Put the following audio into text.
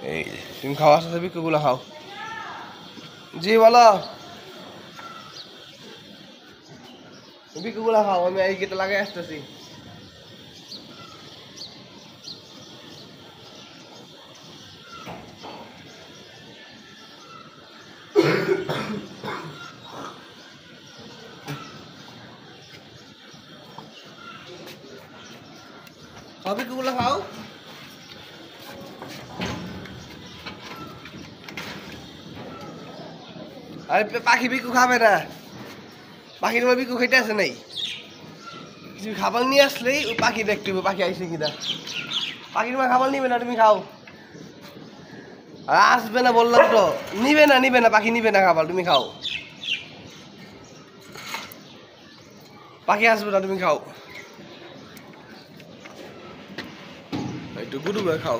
এই তুমি খাওয়া সাথে বিকুগুলো খাও জি বলো বিকুগুলো খাও আমি এই গেটে লাগাই আসতেছি খাও বিকুগুলো খাও আরে পাখি বিকু খাবে না পাখি তোমার বিকু খেতে আছে নাই তুমি খাবার নিয়ে আসলেই ওই পাখি দেখতে হবে পাখি আইসে কিনা পাখি তোমার খাবার নিবে না তুমি খাও আর আসবে না বললাম তো নিবে না পাখি নিবে না খাবার তুমি খাও পাখি আসবে না তুমি খাও একটু গুরু খাও